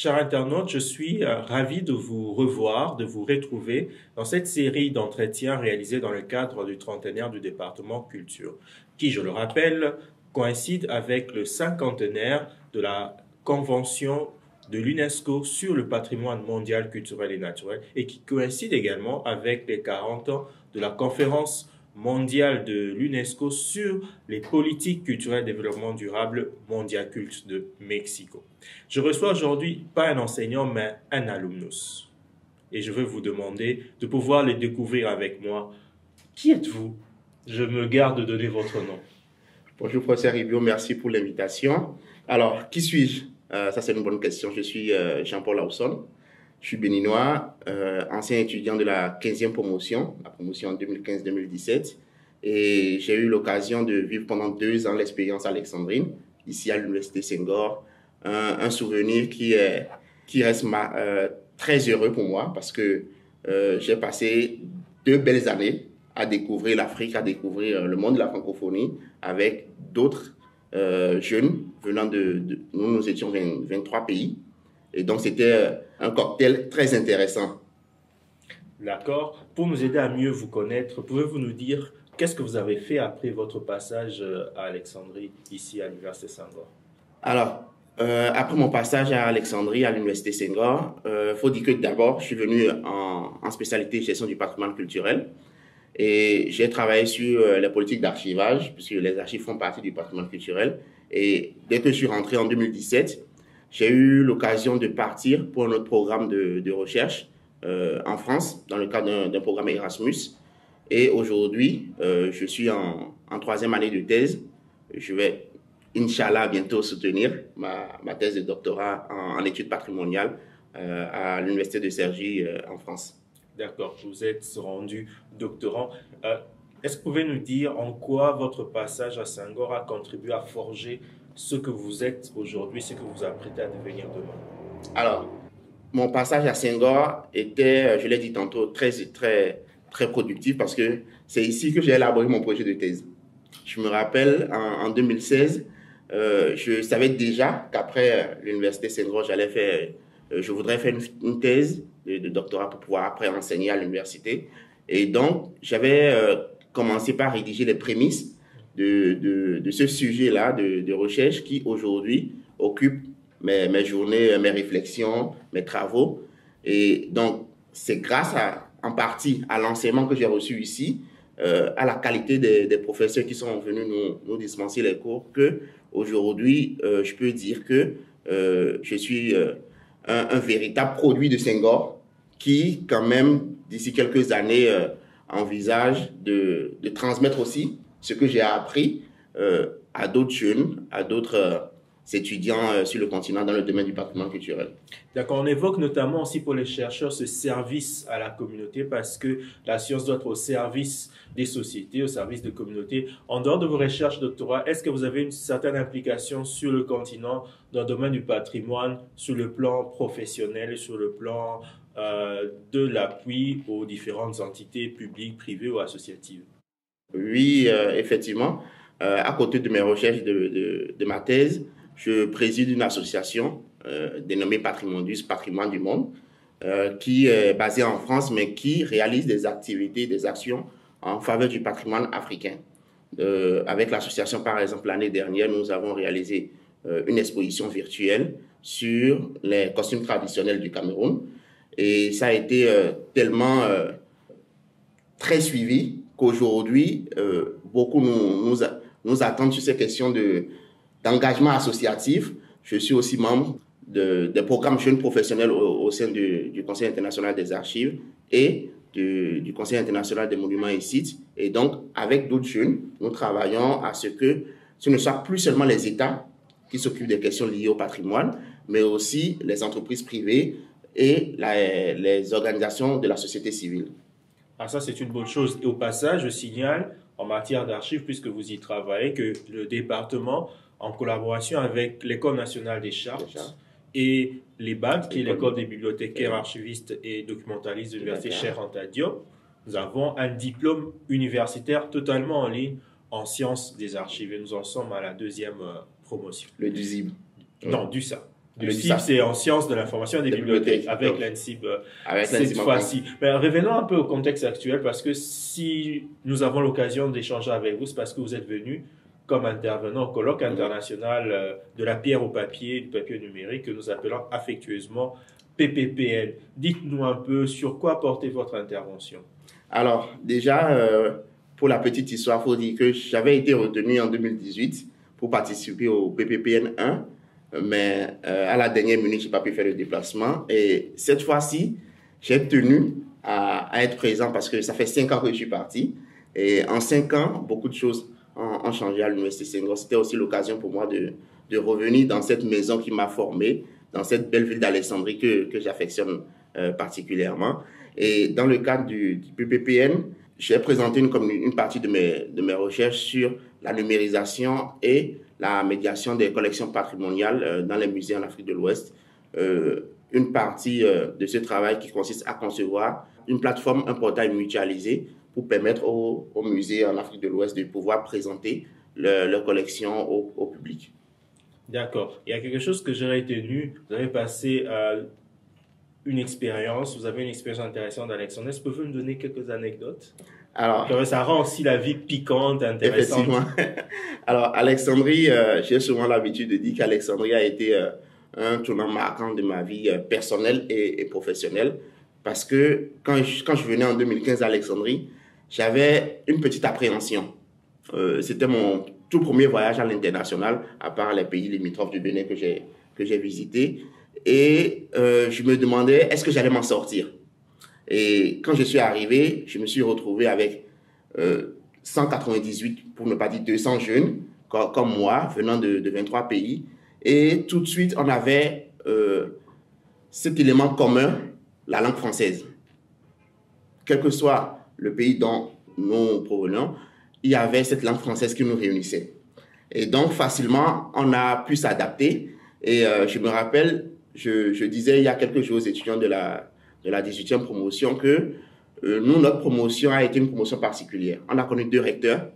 Chers internautes, je suis ravi de vous revoir, de vous retrouver dans cette série d'entretiens réalisés dans le cadre du trentenaire du département culture, qui, je le rappelle, coïncide avec le cinquantenaire de la Convention de l'UNESCO sur le patrimoine mondial culturel et naturel et qui coïncide également avec les 40 ans de la conférence mondiale de l'UNESCO sur les politiques culturelles de développement durable Mondiacult de Mexico. Je reçois aujourd'hui pas un enseignant, mais un alumnus. Et je veux vous demander de pouvoir les découvrir avec moi. Qui êtes-vous? Je me garde de donner votre nom. Bonjour, professeur Ribio, merci pour l'invitation. Alors, qui suis-je? Ça, c'est une bonne question. Je suis Jean-Paul Lawson. Je suis béninois, ancien étudiant de la 15e promotion, la promotion en 2015-2017. Et j'ai eu l'occasion de vivre pendant 2 ans l'expérience alexandrine, ici à l'Université Senghor. Un souvenir qui reste très heureux pour moi parce que j'ai passé 2 belles années à découvrir l'Afrique, à découvrir le monde de la francophonie avec d'autres jeunes venant nous étions 23 pays. Et donc, c'était un cocktail très intéressant. D'accord. Pour nous aider à mieux vous connaître, pouvez-vous nous dire qu'est-ce que vous avez fait après votre passage à Alexandrie, ici à l'Université Senghor? Alors, après mon passage à Alexandrie, à l'Université Senghor, faut dire que d'abord, je suis venu en spécialité gestion du patrimoine culturel. Et j'ai travaillé sur les politiques d'archivage, puisque les archives font partie du patrimoine culturel. Et dès que je suis rentré en 2017, j'ai eu l'occasion de partir pour un autre programme de recherche en France, dans le cadre d'un programme Erasmus. Et aujourd'hui, je suis en 3e année de thèse. Je vais, Inch'Allah, bientôt soutenir ma thèse de doctorat en études patrimoniales à l'Université de Cergy en France. D'accord, vous êtes rendu doctorant. Est-ce que vous pouvez nous dire en quoi votre passage à Senghor a contribué à forger ce que vous êtes aujourd'hui, ce que vous apprêtez à devenir demain? Alors, mon passage à Senghor était, je l'ai dit tantôt, très productif parce que c'est ici que j'ai élaboré mon projet de thèse. Je me rappelle, en 2016, je savais déjà qu'après l'université Senghor, je voudrais faire une thèse de doctorat pour pouvoir après enseigner à l'université. Et donc, j'avais commencé par rédiger les prémices de ce sujet-là de recherche qui aujourd'hui occupe mes journées, mes réflexions, mes travaux. Et donc, c'est grâce en partie à l'enseignement que j'ai reçu ici, à la qualité des professeurs qui sont venus nous dispenser les cours, que aujourd'hui, je peux dire que je suis un véritable produit de Senghor qui, quand même, d'ici quelques années, envisage de transmettre aussi ce que j'ai appris à d'autres jeunes, à d'autres étudiants sur le continent dans le domaine du patrimoine culturel. D'accord, on évoque notamment aussi pour les chercheurs ce service à la communauté parce que la science doit être au service des sociétés, au service des communautés. En dehors de vos recherches doctorales, est-ce que vous avez une certaine implication sur le continent dans le domaine du patrimoine, sur le plan professionnel, sur le plan de l'appui aux différentes entités publiques, privées ou associatives? Oui, effectivement. À côté de mes recherches de ma thèse, je préside une association dénommée Patrimonius, Patrimoine du Monde, qui est basée en France, mais qui réalise des activités, des actions en faveur du patrimoine africain. Avec l'association, par exemple, l'année dernière, nous avons réalisé une exposition virtuelle sur les costumes traditionnels du Cameroun. Et ça a été tellement très suivi qu'aujourd'hui, beaucoup nous attendent sur ces questions d'engagement associatif. Je suis aussi membre des programmes jeunes professionnels au sein du Conseil international des archives et du Conseil international des monuments et sites. Et donc, avec d'autres jeunes, nous travaillons à ce que ce ne soit plus seulement les États qui s'occupent des questions liées au patrimoine, mais aussi les entreprises privées et les organisations de la société civile. Ah, ça, c'est une bonne chose. Et au passage, je signale, en matière d'archives, puisque vous y travaillez, que le département, en collaboration avec l'École nationale des chartes et l'EBAD, qui est l'École des bibliothécaires, archivistes et documentalistes de l'Université Cheikh Anta Diop, nous avons un diplôme universitaire totalement en ligne en sciences des archives. Et nous en sommes à la 2e promotion. Le DUSIB. Non, DUSA. Le CIB, c'est en sciences de l'information et des bibliothèques, avec l'ANSIB cette fois-ci. Mais revenons un peu au contexte actuel, parce que si nous avons l'occasion d'échanger avec vous, c'est parce que vous êtes venu comme intervenant au colloque international de la pierre au papier, du papier numérique, que nous appelons affectueusement PPPN. Dites-nous un peu sur quoi portait votre intervention. Alors, déjà, pour la petite histoire, il faut dire que j'avais été retenu en 2018 pour participer au PPPN 1. Mais à la dernière minute, je n'ai pas pu faire le déplacement. Et cette fois-ci, j'ai tenu à être présent parce que ça fait 5 ans que je suis parti. Et en 5 ans, beaucoup de choses ont changé à l'Université Senghor. C'était aussi l'occasion pour moi de revenir dans cette maison qui m'a formé, dans cette belle ville d'Alexandrie que j'affectionne particulièrement. Et dans le cadre du PPPN, j'ai présenté une partie de mes recherches sur la numérisation et la médiation des collections patrimoniales dans les musées en Afrique de l'Ouest. Une partie de ce travail qui consiste à concevoir une plateforme, un portail mutualisé pour permettre aux musées en Afrique de l'Ouest de pouvoir présenter leurs collections au public. D'accord. Il y a quelque chose que j'ai retenu. Vous avez passé une expérience, vous avez une expérience intéressante d'Alexandrie. Est-ce que vous pouvez me donner quelques anecdotes? Alors, ça rend aussi la vie piquante, intéressante. Effectivement. Alors, Alexandrie, j'ai souvent l'habitude de dire qu'Alexandrie a été un tournant marquant de ma vie personnelle et professionnelle. Parce que quand je venais en 2015 à Alexandrie, j'avais une petite appréhension. C'était mon tout premier voyage à l'international, à part les pays limitrophes du Bénin que j'ai visités. Et je me demandais, est-ce que j'allais m'en sortir? Et quand je suis arrivé, je me suis retrouvé avec 198, pour ne pas dire 200 jeunes, comme moi, venant de 23 pays. Et tout de suite, on avait cet élément commun, la langue française. Quel que soit le pays dont nous provenons, il y avait cette langue française qui nous réunissait. Et donc, facilement, on a pu s'adapter. Et je me rappelle, je disais il y a quelques jours aux étudiants de la 18e promotion que nous, notre promotion a été une promotion particulière. On a connu 2 recteurs,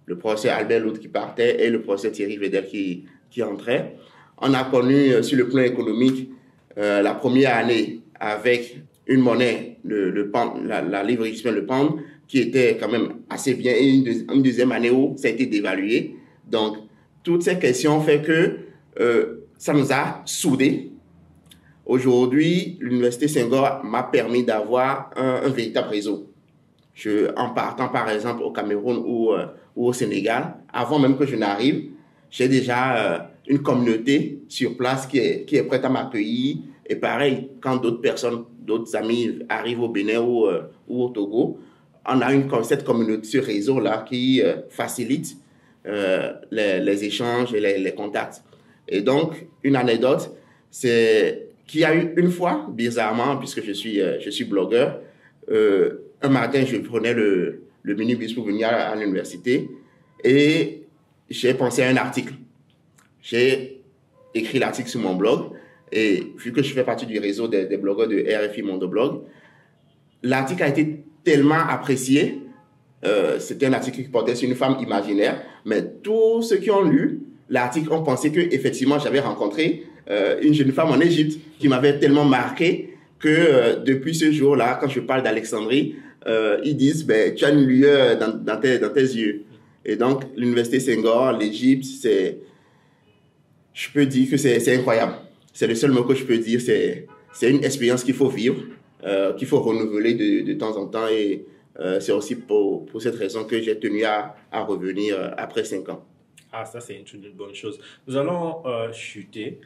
le professeur Albert Loud qui partait et le professeur Thierry Vedel qui entrait. On a connu sur le plan économique la première année avec une monnaie, le pound, la livre égyptienne, le pound, qui était quand même assez bien, et une deuxième année où ça a été dévalué. Donc, toutes ces questions font que ça nous a soudés. Aujourd'hui, l'Université Senghor m'a permis d'avoir un véritable réseau. En partant par exemple au Cameroun ou au Sénégal, avant même que je n'arrive, j'ai déjà une communauté sur place qui est prête à m'accueillir. Et pareil, quand d'autres amis arrivent au Bénin ou au Togo, on a cette communauté, ce réseau-là qui facilite les échanges et les contacts. Et donc, une anecdote, c'est qu'il y a eu une fois, bizarrement, puisque je suis blogueur, un matin, je prenais le minibus pour venir à l'université et j'ai pensé à un article. J'ai écrit l'article sur mon blog et vu que je fais partie du réseau des blogueurs de RFI Mondoblog, l'article a été tellement apprécié. C'était un article qui portait sur une femme imaginaire, mais tous ceux qui ont lu l'article ont pensé qu'effectivement, j'avais rencontré une jeune femme en Égypte qui m'avait tellement marqué que depuis ce jour-là, quand je parle d'Alexandrie, ils disent tu as une lueur dans tes yeux. Et donc, l'Université Senghor, l'Égypte, je peux dire que c'est incroyable. C'est le seul mot que je peux dire. C'est une expérience qu'il faut vivre, qu'il faut renouveler de temps en temps. Et c'est aussi pour cette raison que j'ai tenu à revenir après 5 ans. Ah, ça, c'est une bonne chose. Nous allons chuter.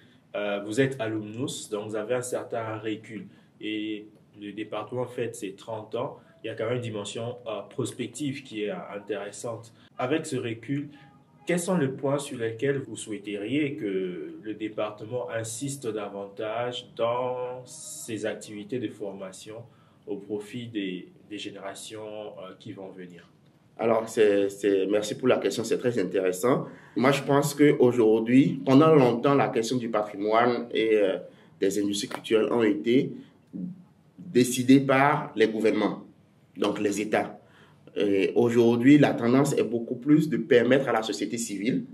Vous êtes alumnus, donc vous avez un certain recul. Et le département fête ses 30 ans. Il y a quand même une dimension prospective qui est intéressante. Avec ce recul, quels sont les points sur lesquels vous souhaiteriez que le département insiste davantage dans ses activités de formation au profit des générations qui vont venir? Alors, merci pour la question, c'est très intéressant. Moi, je pense qu'aujourd'hui, pendant longtemps, la question du patrimoine et des industries culturelles ont été décidées par les gouvernements, donc les États. Aujourd'hui, la tendance est beaucoup plus de permettre à la société civile,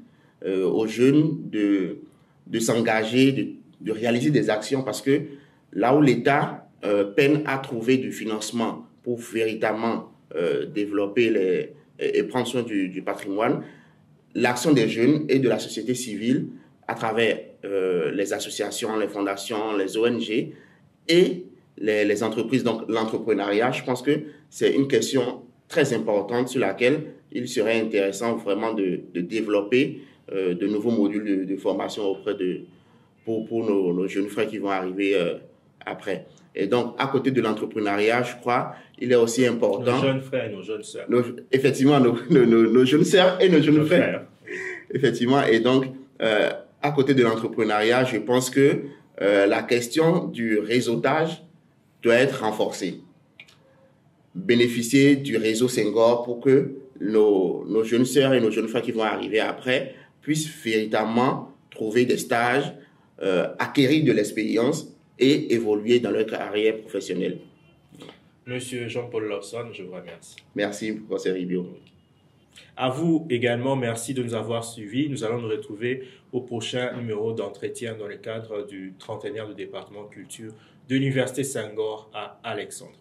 aux jeunes, de s'engager, de réaliser des actions parce que là où l'État peine à trouver du financement pour véritablement développer et prendre soin du patrimoine, l'action des jeunes et de la société civile à travers les associations, les fondations, les ONG et les entreprises, donc l'entrepreneuriat, je pense que c'est une question très importante sur laquelle il serait intéressant vraiment de développer de nouveaux modules de formation pour nos jeunes frères qui vont arriver après. Et donc, à côté de l'entrepreneuriat, je crois, il est aussi important... Nos jeunes frères et nos jeunes sœurs. Effectivement, nos jeunes sœurs et nos jeunes frères. Effectivement, et donc, à côté de l'entrepreneuriat, je pense que la question du réseautage doit être renforcée. Bénéficier du réseau Senghor pour que nos jeunes sœurs et nos jeunes frères qui vont arriver après puissent véritablement trouver des stages, acquérir de l'expérience et évoluer dans leur carrière professionnelle. Monsieur Jean-Paul Lawson, je vous remercie. Merci, professeur Ribio. À vous également, merci de nous avoir suivis. Nous allons nous retrouver au prochain numéro d'entretien dans le cadre du 30e du département culture de l'Université Senghor à Alexandrie.